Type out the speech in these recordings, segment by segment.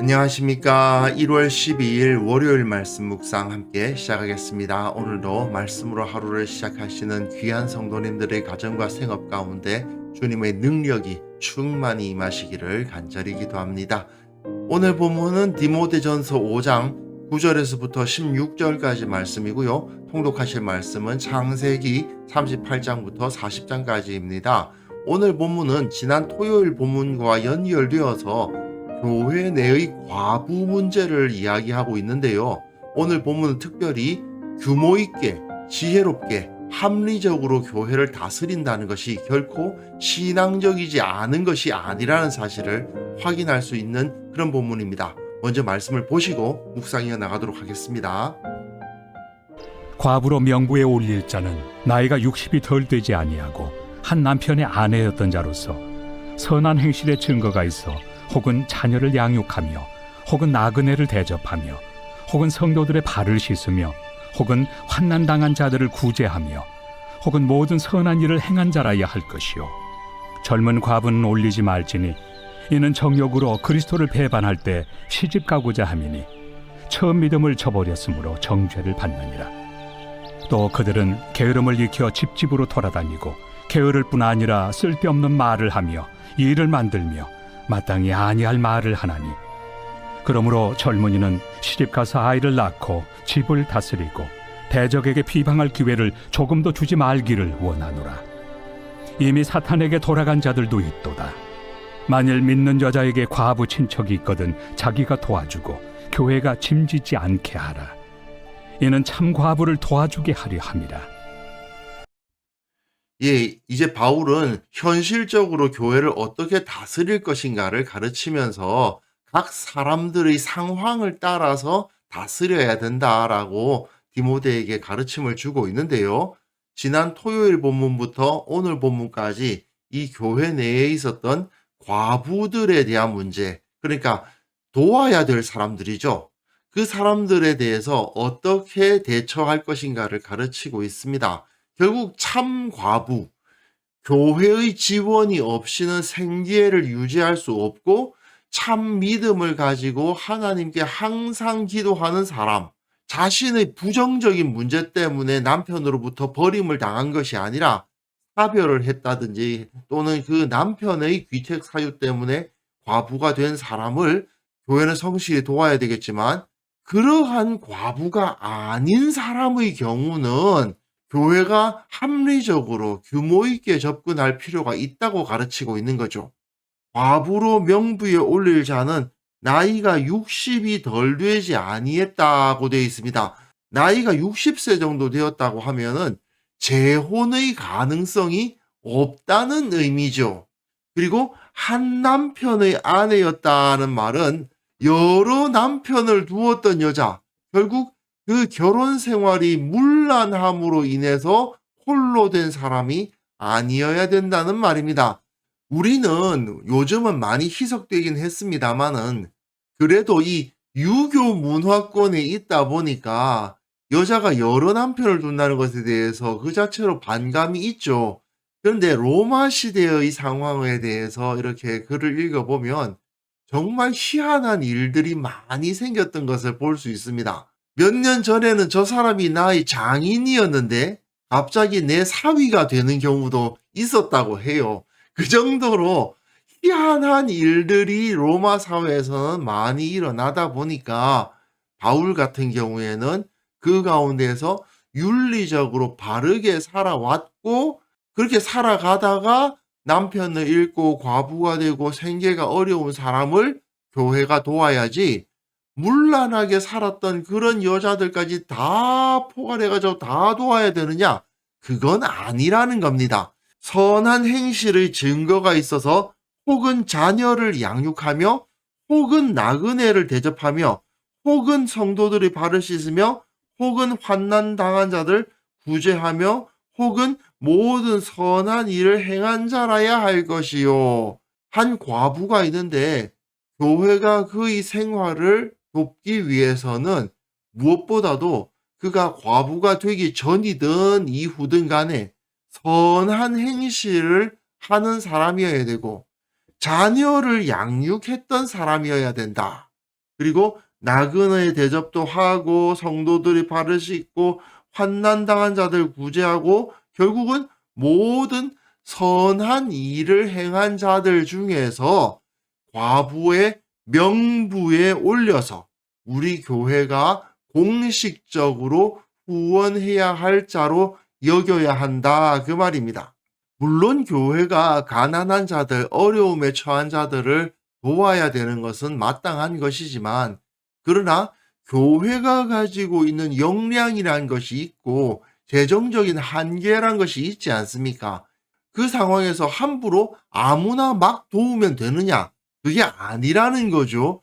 안녕하십니까. 1월 12일 월요일 말씀 묵상 함께 시작하겠습니다. 오늘도 말씀으로 하루를 시작하시는 귀한 성도님들의 가정과 생업 가운데 주님의 능력이 충만히 임하시기를 간절히 기도합니다. 오늘 본문은 디모데전서 5장 9절에서부터 16절까지 말씀이고요. 통독하실 말씀은 창세기 38장부터 40장까지입니다. 오늘 본문은 지난 토요일 본문과 연결되어서 교회 내의 과부 문제를 이야기하고 있는데요. 오늘 본문은 특별히 규모 있게, 지혜롭게, 합리적으로 교회를 다스린다는 것이 결코 신앙적이지 않은 것이 아니라는 사실을 확인할 수 있는 그런 본문입니다. 먼저 말씀을 보시고 묵상해 나가도록 하겠습니다. 과부로 명부에 올릴 자는 나이가 60이 덜 되지 아니하고 한 남편의 아내였던 자로서 선한 행실의 증거가 있어 혹은 자녀를 양육하며 혹은 나그네를 대접하며 혹은 성도들의 발을 씻으며 혹은 환난당한 자들을 구제하며 혹은 모든 선한 일을 행한 자라야 할 것이요 젊은 과부는 올리지 말지니 이는 정욕으로 그리스도를 배반할 때 시집가고자 함이니 처음 믿음을 저버렸으므로 정죄를 받느니라. 또 그들은 게으름을 익혀 집집으로 돌아다니고 게으를 뿐 아니라 쓸데없는 말을 하며 일을 만들며 마땅히 아니할 말을 하나니 그러므로 젊은이는 시집가서 아이를 낳고 집을 다스리고 대적에게 비방할 기회를 조금도 주지 말기를 원하노라. 이미 사탄에게 돌아간 자들도 있도다. 만일 믿는 여자에게 과부 친척이 있거든 자기가 도와주고 교회가 짐지지 않게 하라. 이는 참 과부를 도와주게 하려 함이라. 이제 바울은 현실적으로 교회를 어떻게 다스릴 것인가를 가르치면서 각 사람들의 상황을 따라서 다스려야 된다라고 디모데에게 가르침을 주고 있는데요. 지난 토요일 본문부터 오늘 본문까지 이 교회 내에 있었던 과부들에 대한 문제, 그러니까 도와야 될 사람들이죠. 그 사람들에 대해서 어떻게 대처할 것인가를 가르치고 있습니다. 결국 참 과부, 교회의 지원이 없이는 생계를 유지할 수 없고 참 믿음을 가지고 하나님께 항상 기도하는 사람, 자신의 부정적인 문제 때문에 남편으로부터 버림을 당한 것이 아니라 사별을 했다든지 또는 그 남편의 귀책 사유 때문에 과부가 된 사람을 교회는 성실히 도와야 되겠지만 그러한 과부가 아닌 사람의 경우는 교회가 합리적으로 규모 있게 접근할 필요가 있다고 가르치고 있는 거죠. 과부로 명부에 올릴 자는 나이가 60이 덜 되지 아니했다고 되어 있습니다. 나이가 60세 정도 되었다고 하면은 재혼의 가능성이 없다는 의미죠. 그리고 한 남편의 아내였다는 말은 여러 남편을 두었던 여자, 결국 그 결혼 생활이 문란함으로 인해서 홀로 된 사람이 아니어야 된다는 말입니다. 우리는 요즘은 많이 희석되긴 했습니다만은 그래도 이 유교 문화권에 있다 보니까 여자가 여러 남편을 둔다는 것에 대해서 그 자체로 반감이 있죠. 그런데 로마 시대의 상황에 대해서 이렇게 글을 읽어보면 정말 희한한 일들이 많이 생겼던 것을 볼 수 있습니다. 몇 년 전에는 저 사람이 나의 장인이었는데 갑자기 내 사위가 되는 경우도 있었다고 해요. 그 정도로 희한한 일들이 로마 사회에서는 많이 일어나다 보니까 바울 같은 경우에는 그 가운데서 윤리적으로 바르게 살아왔고 그렇게 살아가다가 남편을 잃고 과부가 되고 생계가 어려운 사람을 교회가 도와야지 문란하게 살았던 그런 여자들까지 다 포괄해가지고 다 도와야 되느냐? 그건 아니라는 겁니다. 선한 행실의 증거가 있어서 혹은 자녀를 양육하며 혹은 나그네를 대접하며 혹은 성도들의 발을 씻으며 혹은 환난 당한 자들 구제하며 혹은 모든 선한 일을 행한 자라야 할 것이요. 한 과부가 있는데 교회가 그의 생활을 돕기 위해서는 무엇보다도 그가 과부가 되기 전이든 이후든 간에 선한 행실을 하는 사람이어야 되고 자녀를 양육했던 사람이어야 된다. 그리고 나그네 대접도 하고 성도들이 발을 씻고 환난당한 자들 구제하고 결국은 모든 선한 일을 행한 자들 중에서 과부의 명부에 올려서 우리 교회가 공식적으로 후원해야 할 자로 여겨야 한다 그 말입니다. 물론 교회가 가난한 자들, 어려움에 처한 자들을 도와야 되는 것은 마땅한 것이지만 그러나 교회가 가지고 있는 역량이란 것이 있고 재정적인 한계란 것이 있지 않습니까? 그 상황에서 함부로 아무나 막 도우면 되느냐? 그게 아니라는 거죠.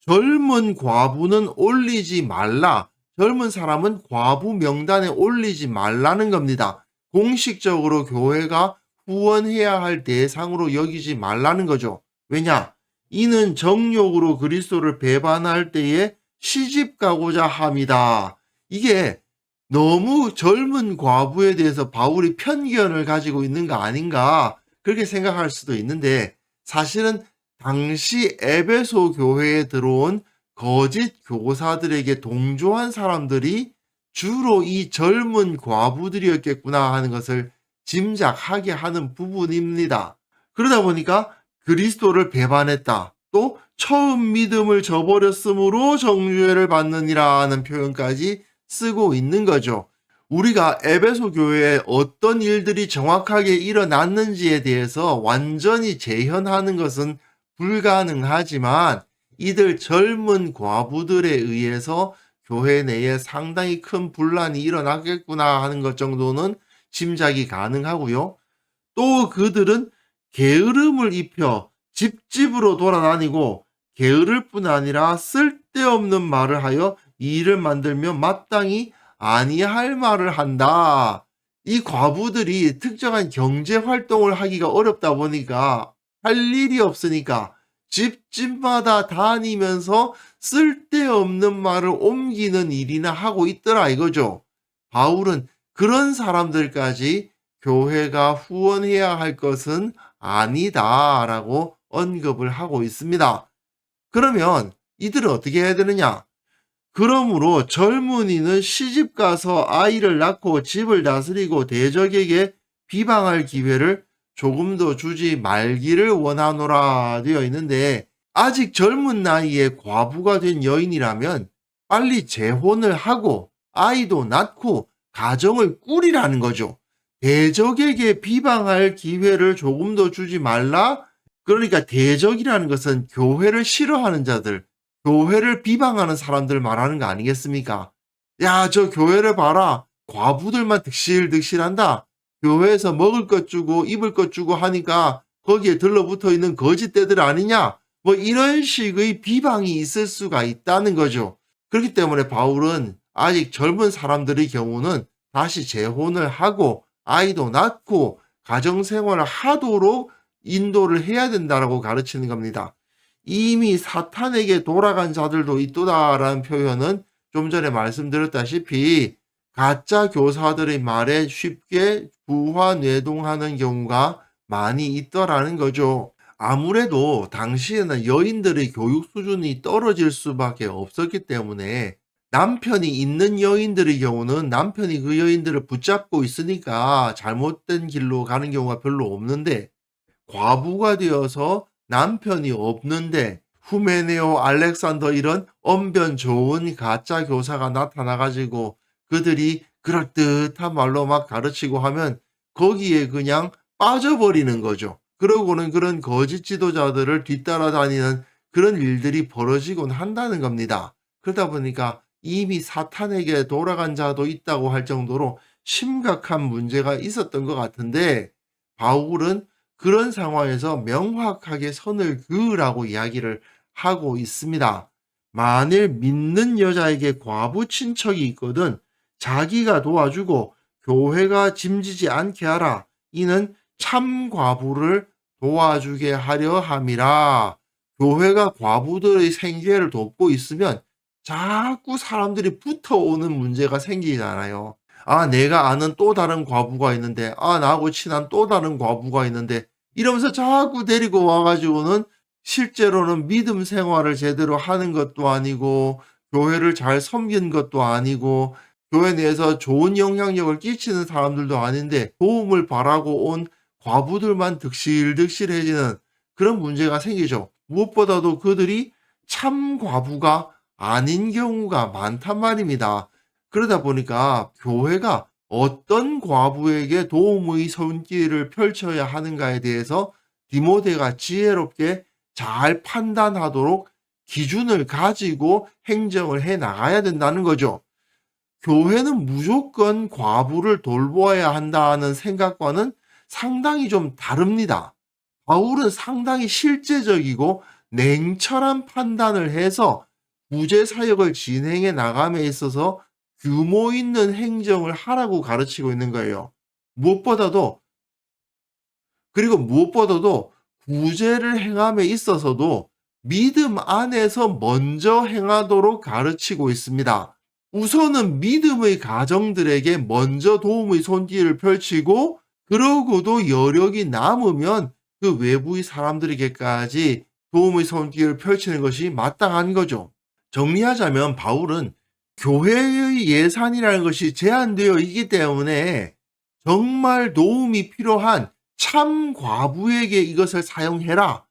젊은 과부는 올리지 말라. 젊은 사람은 과부 명단에 올리지 말라는 겁니다. 공식적으로 교회가 후원해야 할 대상으로 여기지 말라는 거죠. 왜냐? 이는 정욕으로 그리스도를 배반할 때에 시집 가고자 함이다. 이게 너무 젊은 과부에 대해서 바울이 편견을 가지고 있는 거 아닌가 그렇게 생각할 수도 있는데 사실은 당시 에베소 교회에 들어온 거짓 교사들에게 동조한 사람들이 주로 이 젊은 과부들이었겠구나 하는 것을 짐작하게 하는 부분입니다. 그러다 보니까 그리스도를 배반했다. 또 처음 믿음을 저버렸으므로 정죄를 받느니라는 표현까지 쓰고 있는 거죠. 우리가 에베소 교회에 어떤 일들이 정확하게 일어났는지에 대해서 완전히 재현하는 것은 불가능하지만 이들 젊은 과부들에 의해서 교회 내에 상당히 큰 분란이 일어나겠구나 하는 것 정도는 짐작이 가능하고요. 또 그들은 게으름을 입혀 집집으로 돌아다니고 게으를 뿐 아니라 쓸데없는 말을 하여 일을 만들며 마땅히 아니할 말을 한다. 이 과부들이 특정한 경제 활동을 하기가 어렵다 보니까 할 일이 없으니까 집집마다 다니면서 쓸데없는 말을 옮기는 일이나 하고 있더라 이거죠. 바울은 그런 사람들까지 교회가 후원해야 할 것은 아니다라고 언급을 하고 있습니다. 그러면 이들은 어떻게 해야 되느냐? 그러므로 젊은이는 시집 가서 아이를 낳고 집을 다스리고 대적에게 비방할 기회를 조금 더 주지 말기를 원하노라 되어 있는데 아직 젊은 나이에 과부가 된 여인이라면 빨리 재혼을 하고 아이도 낳고 가정을 꾸리라는 거죠. 대적에게 비방할 기회를 조금 더 주지 말라? 그러니까 대적이라는 것은 교회를 싫어하는 자들, 교회를 비방하는 사람들 말하는 거 아니겠습니까? 야, 저 교회를 봐라. 과부들만 득실득실한다. 교회에서 먹을 것 주고 입을 것 주고 하니까 거기에 들러붙어 있는 거짓대들 아니냐? 뭐 이런 식의 비방이 있을 수가 있다는 거죠. 그렇기 때문에 바울은 아직 젊은 사람들의 경우는 다시 재혼을 하고 아이도 낳고 가정생활을 하도록 인도를 해야 된다라고 가르치는 겁니다. 이미 사탄에게 돌아간 자들도 있도다라는 표현은 좀 전에 말씀드렸다시피 가짜 교사들의 말에 쉽게 부화뇌동하는 경우가 많이 있더라는 거죠. 아무래도 당시에는 여인들의 교육 수준이 떨어질 수밖에 없었기 때문에 남편이 있는 여인들의 경우는 남편이 그 여인들을 붙잡고 있으니까 잘못된 길로 가는 경우가 별로 없는데 과부가 되어서 남편이 없는데 후메네오, 알렉산더 이런 언변 좋은 가짜 교사가 나타나가지고 그들이 그럴듯한 말로 막 가르치고 하면 거기에 그냥 빠져버리는 거죠. 그러고는 그런 거짓 지도자들을 뒤따라다니는 그런 일들이 벌어지곤 한다는 겁니다. 그러다 보니까 이미 사탄에게 돌아간 자도 있다고 할 정도로 심각한 문제가 있었던 것 같은데 바울은 그런 상황에서 명확하게 선을 그으라고 이야기를 하고 있습니다. 만일 믿는 여자에게 과부 친척이 있거든 자기가 도와주고 교회가 짐지지 않게 하라. 이는 참 과부를 도와주게 하려 함이라. 교회가 과부들의 생계를 돕고 있으면 자꾸 사람들이 붙어오는 문제가 생기잖아요. 아, 내가 아는 또 다른 과부가 있는데, 아, 나하고 친한 또 다른 과부가 있는데, 이러면서 자꾸 데리고 와가지고는 실제로는 믿음 생활을 제대로 하는 것도 아니고 교회를 잘 섬긴 것도 아니고 교회 내에서 좋은 영향력을 끼치는 사람들도 아닌데 도움을 바라고 온 과부들만 득실득실해지는 그런 문제가 생기죠. 무엇보다도 그들이 참 과부가 아닌 경우가 많단 말입니다. 그러다 보니까 교회가 어떤 과부에게 도움의 손길을 펼쳐야 하는가에 대해서 디모데가 지혜롭게 잘 판단하도록 기준을 가지고 행정을 해 나가야 된다는 거죠. 교회는 무조건 과부를 돌보아야 한다는 생각과는 상당히 좀 다릅니다. 바울은 상당히 실제적이고 냉철한 판단을 해서 구제 사역을 진행해 나감에 있어서 규모 있는 행정을 하라고 가르치고 있는 거예요. 무엇보다도 무엇보다도 구제를 행함에 있어서도 믿음 안에서 먼저 행하도록 가르치고 있습니다. 우선은 믿음의 가정들에게 먼저 도움의 손길을 펼치고 그러고도 여력이 남으면 그 외부의 사람들에게까지 도움의 손길을 펼치는 것이 마땅한 거죠. 정리하자면 바울은 교회의 예산이라는 것이 제한되어 있기 때문에 정말 도움이 필요한 참 과부에게 이것을 사용해라.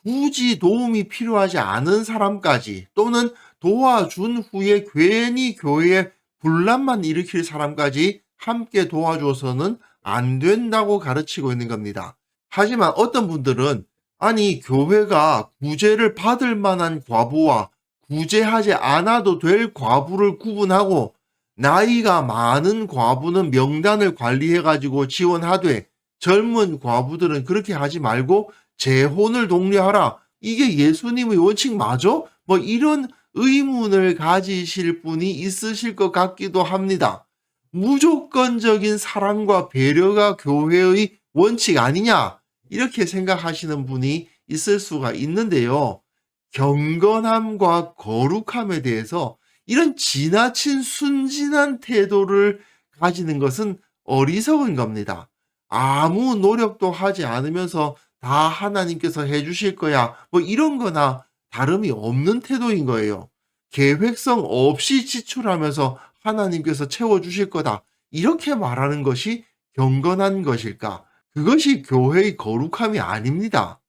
굳이 도움이 필요하지 않은 사람까지 또는 도와준 후에 괜히 교회에 분란만 일으킬 사람까지 함께 도와줘서는 안 된다고 가르치고 있는 겁니다. 하지만 어떤 분들은 아니 교회가 구제를 받을 만한 과부와 구제하지 않아도 될 과부를 구분하고 나이가 많은 과부는 명단을 관리해가지고 지원하되 젊은 과부들은 그렇게 하지 말고 재혼을 독려하라. 이게 예수님의 원칙 맞아? 뭐 이런 의문을 가지실 분이 있으실 것 같기도 합니다. 무조건적인 사랑과 배려가 교회의 원칙 아니냐? 이렇게 생각하시는 분이 있을 수가 있는데요. 경건함과 거룩함에 대해서 이런 지나친 순진한 태도를 가지는 것은 어리석은 겁니다. 아무 노력도 하지 않으면서 다 하나님께서 해주실 거야. 뭐 이런 거나 다름이 없는 태도인 거예요. 계획성 없이 지출하면서 하나님께서 채워주실 거다. 이렇게 말하는 것이 경건한 것일까? 그것이 교회의 거룩함이 아닙니다.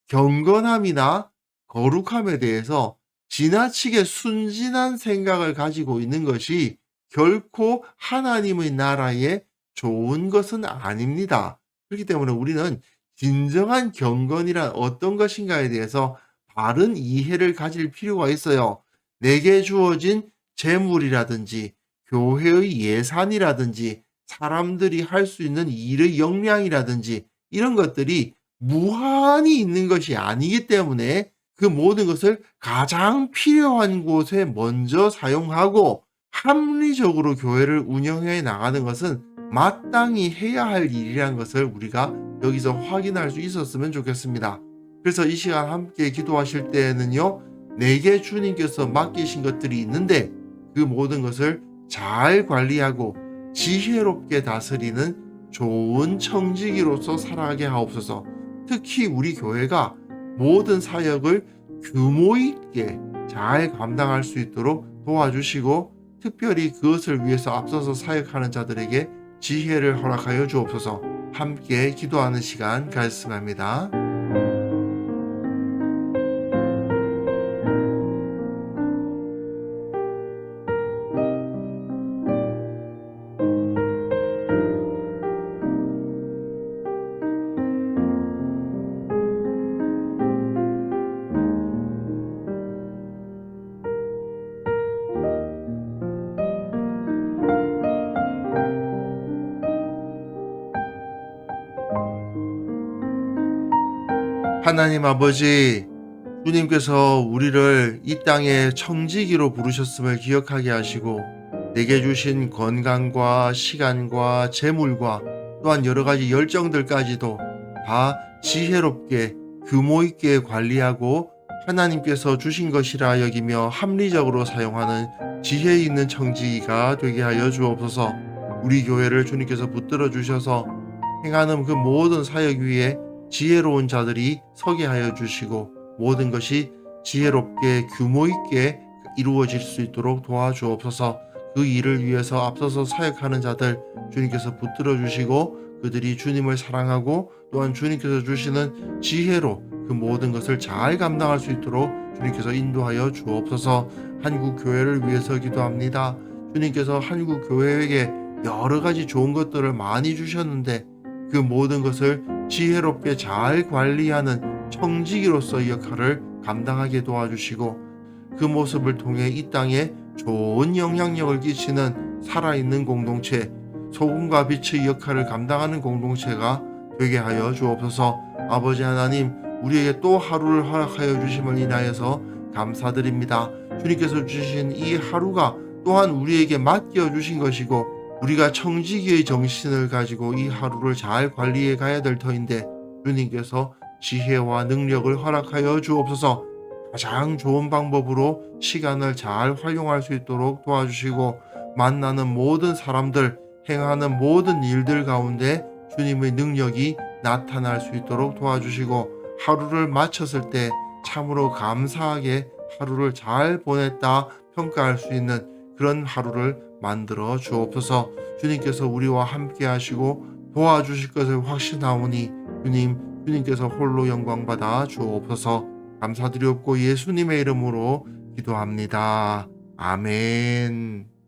경건함이나 거룩함에 대해서 지나치게 순진한 생각을 가지고 있는 것이 결코 하나님의 나라에 좋은 것은 아닙니다. 그렇기 때문에 우리는 진정한 경건이란 어떤 것인가에 대해서 바른 이해를 가질 필요가 있어요. 내게 주어진 재물이라든지 교회의 예산이라든지 사람들이 할 수 있는 일의 역량이라든지 이런 것들이 무한히 있는 것이 아니기 때문에 그 모든 것을 가장 필요한 곳에 먼저 사용하고 합리적으로 교회를 운영해 나가는 것은 마땅히 해야 할 일이라는 것을 우리가 여기서 확인할 수 있었으면 좋겠습니다. 그래서 이 시간 함께 기도하실 때에는요, 내게 주님께서 맡기신 것들이 있는데 그 모든 것을 잘 관리하고 지혜롭게 다스리는 좋은 청지기로서 살아가게 하옵소서. 특히 우리 교회가 모든 사역을 규모 있게 잘 감당할 수 있도록 도와주시고 특별히 그것을 위해서 앞서서 사역하는 자들에게 지혜를 허락하여 주옵소서. 함께 기도하는 시간 갖습니다. 하나님 아버지, 주님께서 우리를 이 땅에 청지기로 부르셨음을 기억하게 하시고 내게 주신 건강과 시간과 재물과 또한 여러 가지 열정들까지도 다 지혜롭게 규모 있게 관리하고 하나님께서 주신 것이라 여기며 합리적으로 사용하는 지혜 있는 청지기가 되게 하여 주옵소서. 우리 교회를 주님께서 붙들어 주셔서 행하는 그 모든 사역 위에 지혜로운 자들이 서게 하여 주시고 모든 것이 지혜롭게 규모 있게 이루어질 수 있도록 도와주옵소서. 그 일을 위해서 앞서서 사역하는 자들 주님께서 붙들어 주시고 그들이 주님을 사랑하고 또한 주님께서 주시는 지혜로 그 모든 것을 잘 감당할 수 있도록 주님께서 인도하여 주옵소서. 한국 교회를 위해서 기도합니다. 주님께서 한국 교회에게 여러 가지 좋은 것들을 많이 주셨는데 그 모든 것을 지혜롭게 잘 관리하는 청지기로서의 역할을 감당하게 도와주시고 그 모습을 통해 이 땅에 좋은 영향력을 끼치는 살아있는 공동체, 소금과 빛의 역할을 감당하는 공동체가 되게 하여 주옵소서. 아버지 하나님, 우리에게 또 하루를 허락하여 주심을 인하여서 감사드립니다. 주님께서 주신 이 하루가 또한 우리에게 맡겨 주신 것이고 우리가 청지기의 정신을 가지고 이 하루를 잘 관리해 가야 될 터인데 주님께서 지혜와 능력을 허락하여 주옵소서. 가장 좋은 방법으로 시간을 잘 활용할 수 있도록 도와주시고 만나는 모든 사람들, 행하는 모든 일들 가운데 주님의 능력이 나타날 수 있도록 도와주시고 하루를 마쳤을 때 참으로 감사하게 하루를 잘 보냈다 평가할 수 있는 그런 하루를 만들어 주옵소서. 주님께서 우리와 함께 하시고 도와주실 것을 확신하오니 주님께서 홀로 영광 받아 주옵소서. 감사드리옵고 예수님의 이름으로 기도합니다. 아멘.